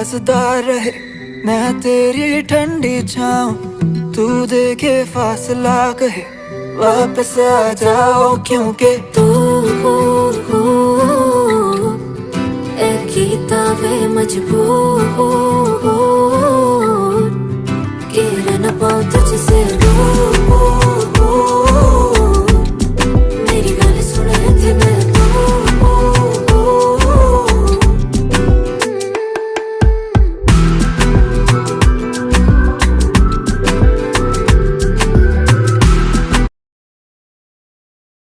मजेदार रहे, मैं तेरी ठंडी छाऊं, तू देखे फासला कहे, वापस आ जाओ क्योंकि तू कीता वे मजबूर, कि रह न पाऊं तुझसे दूर।